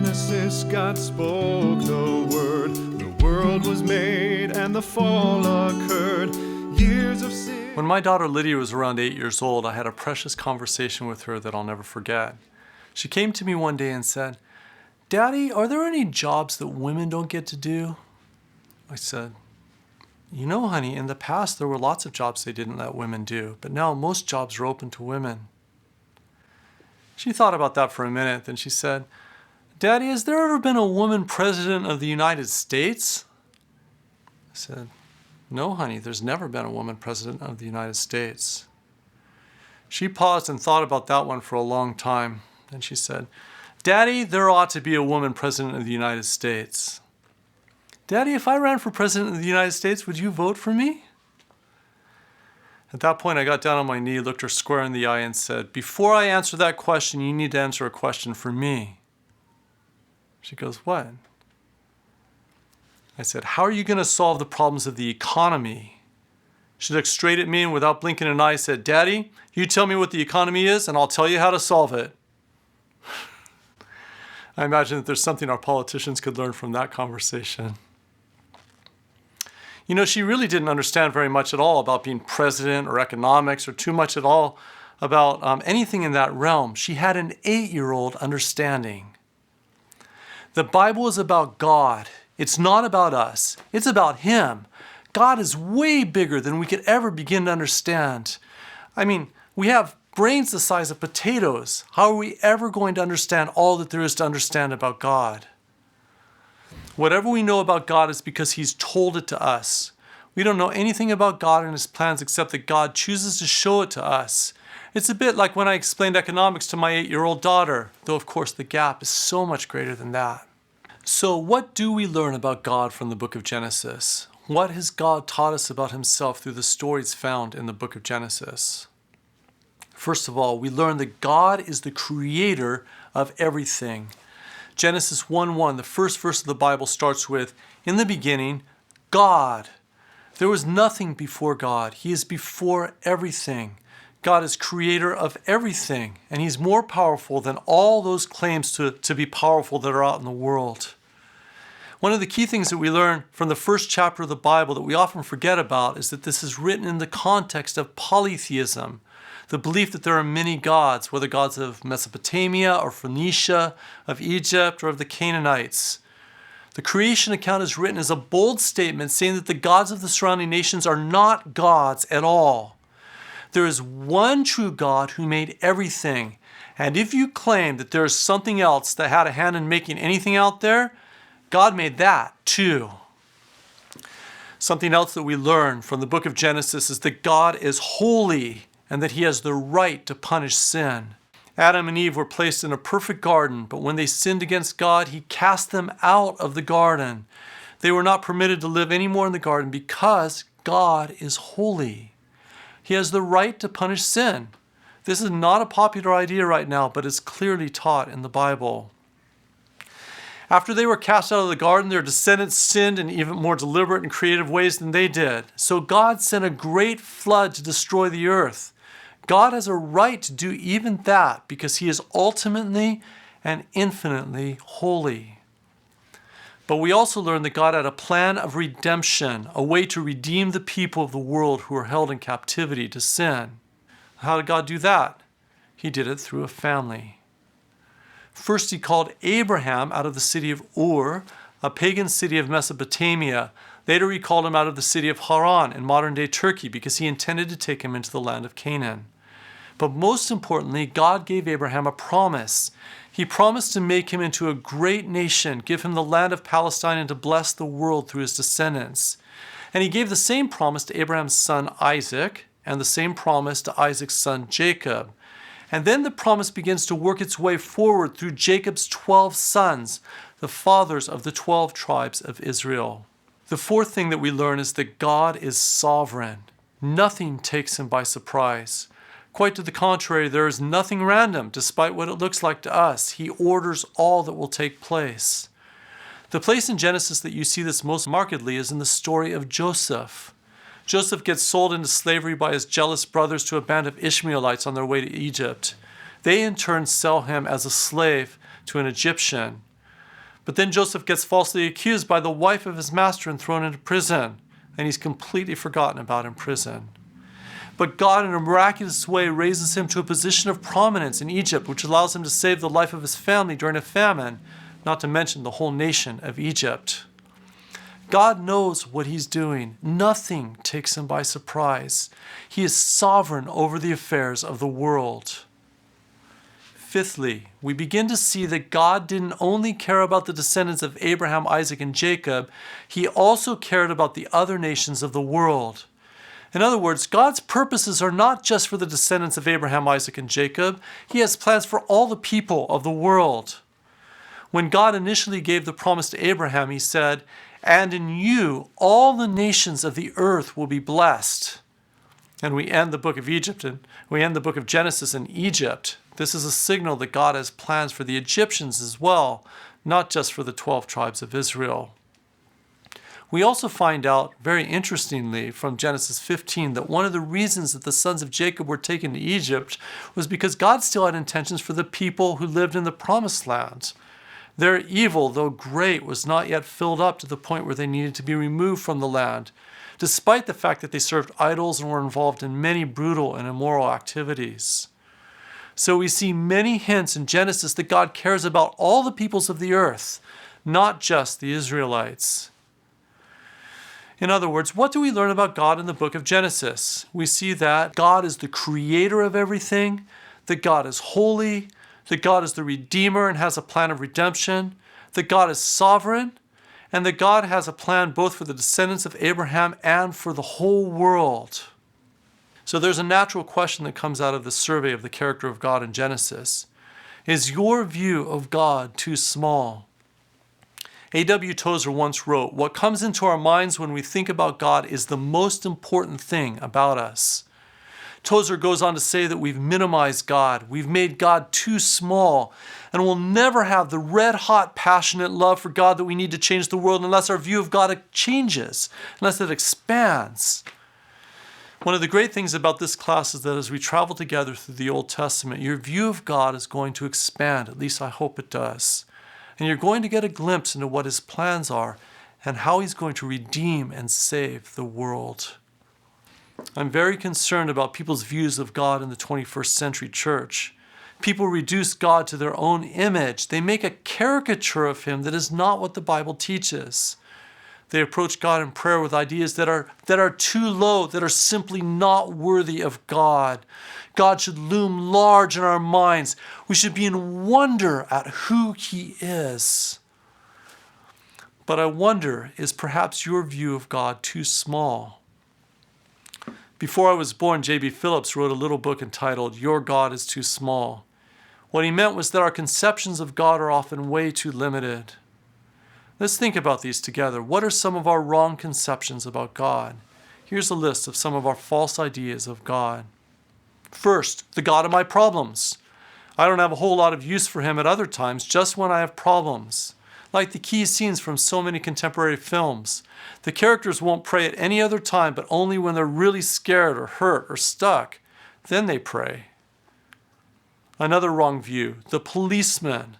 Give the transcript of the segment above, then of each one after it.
Genesis, God spoke the word. The world was made and the fall occurred. Years of sin. When my daughter Lydia was around 8 years old, I had a precious conversation with her that I'll never forget. She came to me one day and said, "Daddy, are there any jobs that women don't get to do?" I said, "You know, honey, in the past there were lots of jobs they didn't let women do, but now most jobs are open to women." She thought about that for a minute, then she said, "Daddy, has there ever been a woman president of the United States?" I said, "No, honey, there's never been a woman president of the United States." She paused and thought about that one for a long time. Then she said, "Daddy, there ought to be a woman president of the United States." "Daddy, if I ran for president of the United States, would you vote for me?" At that point, I got down on my knee, looked her square in the eye, and said, "Before I answer that question, you need to answer a question for me." She goes, "What?" I said, "How are you going to solve the problems of the economy?" She looked straight at me and without blinking an eye said, "Daddy, you tell me what the economy is and I'll tell you how to solve it." I imagine that there's something our politicians could learn from that conversation. You know, she really didn't understand very much at all about being president or economics or too much at all about anything in that realm. She had an 8-year-old understanding. The Bible is about God. It's not about us. It's about Him. God is way bigger than we could ever begin to understand. I mean, we have brains the size of potatoes. How are we ever going to understand all that there is to understand about God? Whatever we know about God is because He's told it to us. We don't know anything about God and His plans except that God chooses to show it to us. It's a bit like when I explained economics to my 8-year-old daughter, though of course the gap is so much greater than that. So what do we learn about God from the book of Genesis? What has God taught us about Himself through the stories found in the book of Genesis? First of all, we learn that God is the creator of everything. Genesis 1:1, the first verse of the Bible starts with, "In the beginning, God." There was nothing before God. He is before everything. God is creator of everything, and He's more powerful than all those claims to be powerful that are out in the world. One of the key things that we learn from the first chapter of the Bible that we often forget about is that this is written in the context of polytheism, the belief that there are many gods, whether gods of Mesopotamia or Phoenicia, of Egypt, or of the Canaanites. The creation account is written as a bold statement saying that the gods of the surrounding nations are not gods at all. There is one true God who made everything, and if you claim that there is something else that had a hand in making anything out there, God made that too. Something else that we learn from the book of Genesis is that God is holy and that He has the right to punish sin. Adam and Eve were placed in a perfect garden, but when they sinned against God, He cast them out of the garden. They were not permitted to live anymore in the garden because God is holy. He has the right to punish sin. This is not a popular idea right now, but it's clearly taught in the Bible. After they were cast out of the garden, their descendants sinned in even more deliberate and creative ways than they did. So God sent a great flood to destroy the earth. God has a right to do even that because He is ultimately and infinitely holy. But we also learn that God had a plan of redemption, a way to redeem the people of the world who are held in captivity to sin. How did God do that? He did it through a family. First, He called Abraham out of the city of Ur, a pagan city of Mesopotamia. Later, He called him out of the city of Haran in modern-day Turkey because He intended to take him into the land of Canaan. But most importantly, God gave Abraham a promise. He promised to make him into a great nation, give him the land of Palestine, and to bless the world through his descendants. And He gave the same promise to Abraham's son Isaac, and the same promise to Isaac's son Jacob. And then the promise begins to work its way forward through Jacob's 12 sons, the fathers of the 12 tribes of Israel. The fourth thing that we learn is that God is sovereign. Nothing takes Him by surprise. Quite to the contrary, there is nothing random, despite what it looks like to us. He orders all that will take place. The place in Genesis that you see this most markedly is in the story of Joseph. Joseph gets sold into slavery by his jealous brothers to a band of Ishmaelites on their way to Egypt. They in turn sell him as a slave to an Egyptian. But then Joseph gets falsely accused by the wife of his master and thrown into prison, and he's completely forgotten about in prison. But God, in a miraculous way, raises him to a position of prominence in Egypt, which allows him to save the life of his family during a famine, not to mention the whole nation of Egypt. God knows what he's doing. Nothing takes him by surprise. He is sovereign over the affairs of the world. Fifthly, we begin to see that God didn't only care about the descendants of Abraham, Isaac, and Jacob, he also cared about the other nations of the world. In other words, God's purposes are not just for the descendants of Abraham, Isaac, and Jacob. He has plans for all the people of the world. When God initially gave the promise to Abraham, he said, "And in you all the nations of the earth will be blessed." And we end the book of Genesis in Egypt. This is a signal that God has plans for the Egyptians as well, not just for the 12 tribes of Israel. We also find out, very interestingly, from Genesis 15, that one of the reasons that the sons of Jacob were taken to Egypt was because God still had intentions for the people who lived in the promised land. Their evil, though great, was not yet filled up to the point where they needed to be removed from the land, despite the fact that they served idols and were involved in many brutal and immoral activities. So we see many hints in Genesis that God cares about all the peoples of the earth, not just the Israelites. In other words, what do we learn about God in the book of Genesis? We see that God is the creator of everything, that God is holy, that God is the redeemer and has a plan of redemption, that God is sovereign, and that God has a plan both for the descendants of Abraham and for the whole world. So there's a natural question that comes out of the survey of the character of God in Genesis. Is your view of God too small? A.W. Tozer once wrote, "What comes into our minds when we think about God is the most important thing about us." Tozer goes on to say that we've minimized God, we've made God too small, and we'll never have the red-hot, passionate love for God that we need to change the world unless our view of God changes, unless it expands. One of the great things about this class is that as we travel together through the Old Testament, your view of God is going to expand, at least I hope it does. And you're going to get a glimpse into what his plans are and how he's going to redeem and save the world. I'm very concerned about people's views of God in the 21st century church. People reduce God to their own image. They make a caricature of him that is not what the Bible teaches. They approach God in prayer with ideas that are too low, that are simply not worthy of God. God should loom large in our minds. We should be in wonder at who he is. But I wonder, is perhaps your view of God too small? Before I was born, J.B. Phillips wrote a little book entitled, "Your God is Too Small." What he meant was that our conceptions of God are often way too limited. Let's think about these together. What are some of our wrong conceptions about God? Here's a list of some of our false ideas of God. First, the God of my problems. I don't have a whole lot of use for him at other times, just when I have problems. Like the key scenes from so many contemporary films. The characters won't pray at any other time, but only when they're really scared or hurt or stuck. Then they pray. Another wrong view, the policeman.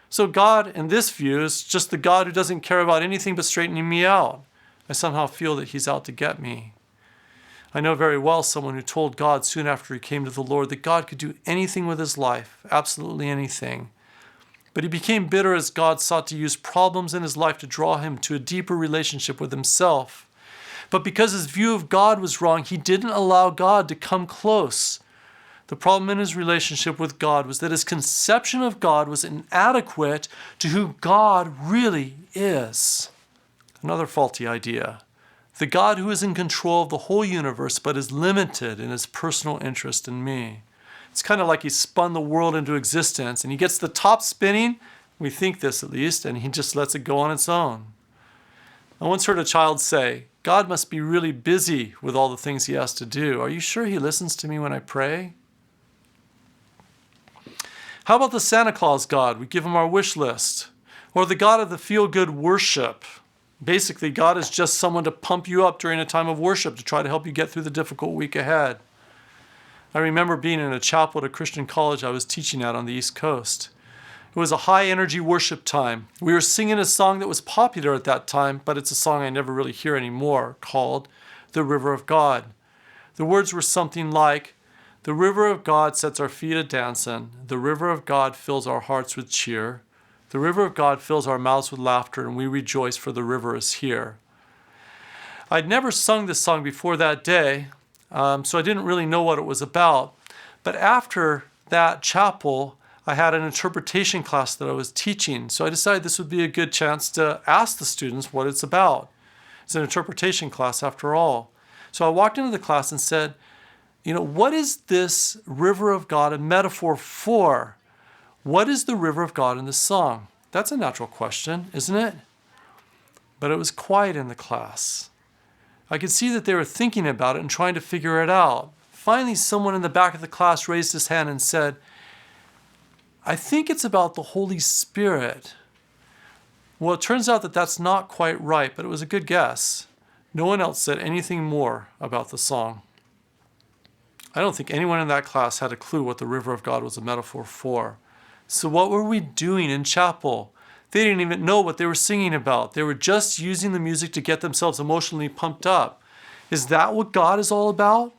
So God, in this view, is just the God who doesn't care about anything but straightening me out. I somehow feel that he's out to get me. I know very well someone who told God soon after he came to the Lord that God could do anything with his life, absolutely anything. But he became bitter as God sought to use problems in his life to draw him to a deeper relationship with himself. But because his view of God was wrong, he didn't allow God to come close. The problem in his relationship with God was that his conception of God was inadequate to who God really is. Another faulty idea. The God who is in control of the whole universe but is limited in his personal interest in me. It's kind of like he spun the world into existence and he gets the top spinning, we think this at least, and he just lets it go on its own. I once heard a child say, "God must be really busy with all the things he has to do. Are you sure he listens to me when I pray?" How about the Santa Claus God? We give him our wish list. Or the God of the feel-good worship. Basically, God is just someone to pump you up during a time of worship to try to help you get through the difficult week ahead. I remember being in a chapel at a Christian college I was teaching at on the East Coast. It was a high energy worship time. We were singing a song that was popular at that time, but it's a song I never really hear anymore, called The River of God. The words were something like, "The river of God sets our feet a-dancing. The river of God fills our hearts with cheer. The river of God fills our mouths with laughter, and we rejoice for the river is here." I'd never sung this song before that day, so I didn't really know what it was about. But after that chapel, I had an interpretation class that I was teaching, so I decided this would be a good chance to ask the students what it's about. It's an interpretation class after all. So I walked into the class and said, what is this river of God a metaphor for? What is the river of God in this song? That's a natural question, isn't it? But it was quiet in the class. I could see that they were thinking about it and trying to figure it out. Finally, someone in the back of the class raised his hand and said, "I think it's about the Holy Spirit." Well, it turns out that that's not quite right, but it was a good guess. No one else said anything more about the song. I don't think anyone in that class had a clue what the river of God was a metaphor for. So what were we doing in chapel? They didn't even know what they were singing about. They were just using the music to get themselves emotionally pumped up. Is that what God is all about?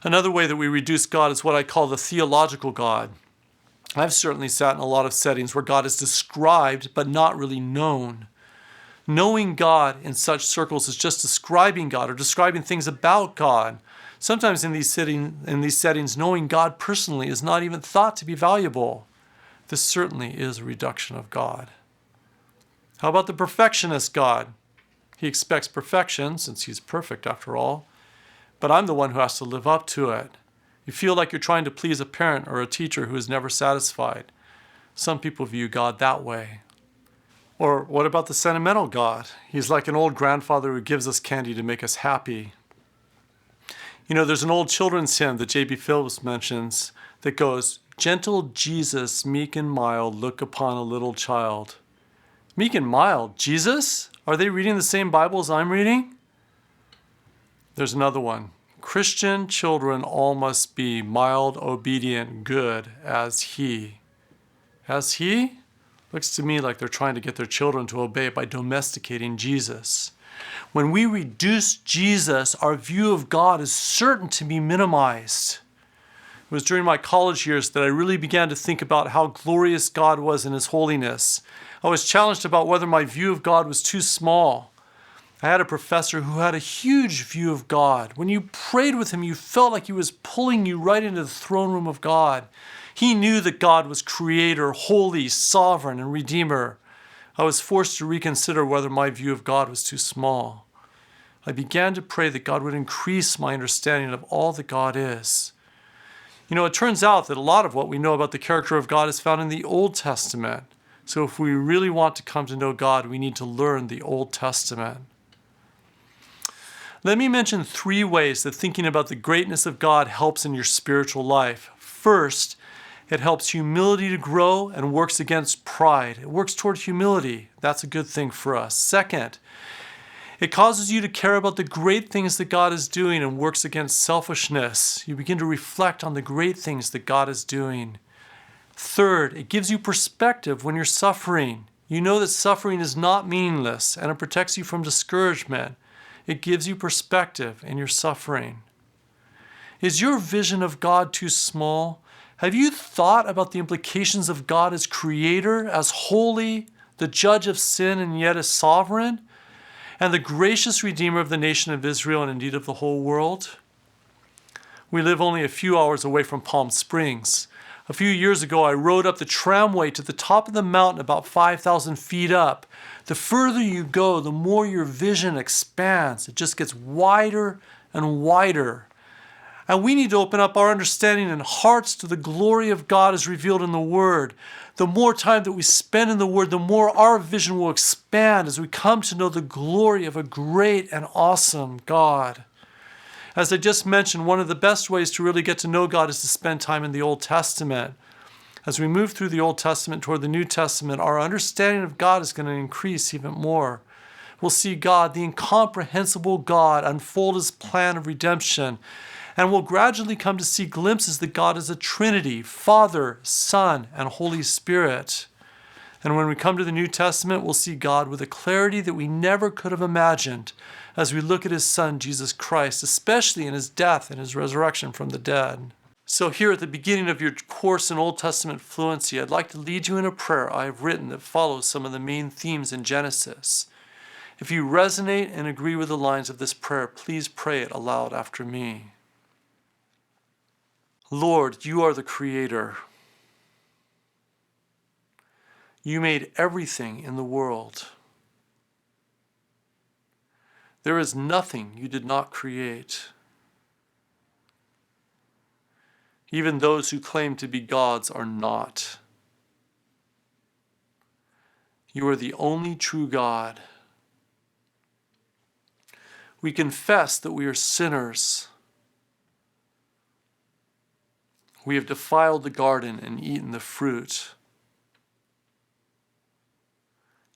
Another way that we reduce God is what I call the theological God. I've certainly sat in a lot of settings where God is described but not really known. Knowing God in such circles is just describing God or describing things about God. Sometimes in these settings, knowing God personally is not even thought to be valuable. This certainly is a reduction of God. How about the perfectionist God? He expects perfection, since he's perfect after all, but I'm the one who has to live up to it. You feel like you're trying to please a parent or a teacher who is never satisfied. Some people view God that way. Or what about the sentimental God? He's like an old grandfather who gives us candy to make us happy. There's an old children's hymn that J.B. Phillips mentions that goes, "Gentle Jesus, meek and mild, look upon a little child." Meek and mild? Jesus? Are they reading the same Bible as I'm reading? There's another one. "Christian children all must be mild, obedient, good as he." As he? Looks to me like they're trying to get their children to obey by domesticating Jesus. When we reduce Jesus, our view of God is certain to be minimized. It was during my college years that I really began to think about how glorious God was in His holiness. I was challenged about whether my view of God was too small. I had a professor who had a huge view of God. When you prayed with him, you felt like he was pulling you right into the throne room of God. He knew that God was creator, holy, sovereign, and redeemer. I was forced to reconsider whether my view of God was too small. I began to pray that God would increase my understanding of all that God is. It turns out that a lot of what we know about the character of God is found in the Old Testament. So if we really want to come to know God, we need to learn the Old Testament. Let me mention 3 ways that thinking about the greatness of God helps in your spiritual life. First, it helps humility to grow and works against pride. It works toward humility. That's a good thing for us. Second, it causes you to care about the great things that God is doing and works against selfishness. You begin to reflect on the great things that God is doing. Third, it gives you perspective when you're suffering. You know that suffering is not meaningless and it protects you from discouragement. It gives you perspective in your suffering. Is your vision of God too small? Have you thought about the implications of God as creator, as holy, the judge of sin and yet as sovereign, and the gracious redeemer of the nation of Israel and indeed of the whole world? We live only a few hours away from Palm Springs. A few years ago, I rode up the tramway to the top of the mountain about 5,000 feet up. The further you go, the more your vision expands. It just gets wider and wider. And we need to open up our understanding and hearts to the glory of God as revealed in the Word. The more time that we spend in the Word, the more our vision will expand as we come to know the glory of a great and awesome God. As I just mentioned, one of the best ways to really get to know God is to spend time in the Old Testament. As we move through the Old Testament toward the New Testament, our understanding of God is going to increase even more. We'll see God, the incomprehensible God, unfold His plan of redemption And we'll gradually come to see glimpses that God is a Trinity, Father, Son, and Holy Spirit. And when we come to the New Testament, we'll see God with a clarity that we never could have imagined as we look at his Son, Jesus Christ, especially in his death and his resurrection from the dead. So here at the beginning of your course in Old Testament fluency, I'd like to lead you in a prayer I have written that follows some of the main themes in Genesis. If you resonate and agree with the lines of this prayer, please pray it aloud after me. Lord, you are the Creator. You made everything in the world. There is nothing you did not create. Even those who claim to be gods are not. You are the only true God. We confess that we are sinners. We have defiled the garden and eaten the fruit.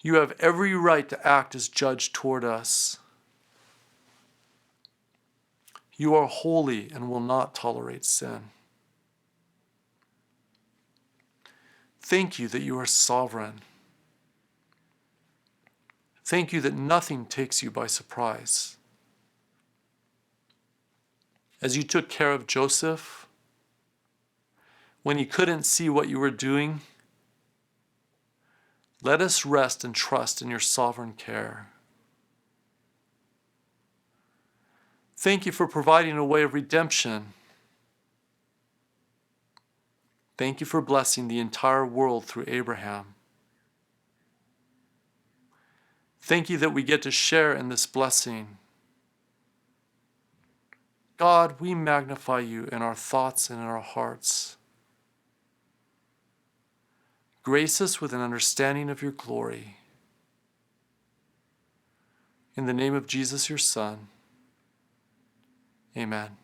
You have every right to act as judge toward us. You are holy and will not tolerate sin. Thank you that you are sovereign. Thank you that nothing takes you by surprise. As you took care of Joseph, when he couldn't see what you were doing, let us rest and trust in your sovereign care. Thank you for providing a way of redemption. Thank you for blessing the entire world through Abraham. Thank you that we get to share in this blessing. God, we magnify you in our thoughts and in our hearts. Grace us with an understanding of your glory. In the name of Jesus, your Son, amen.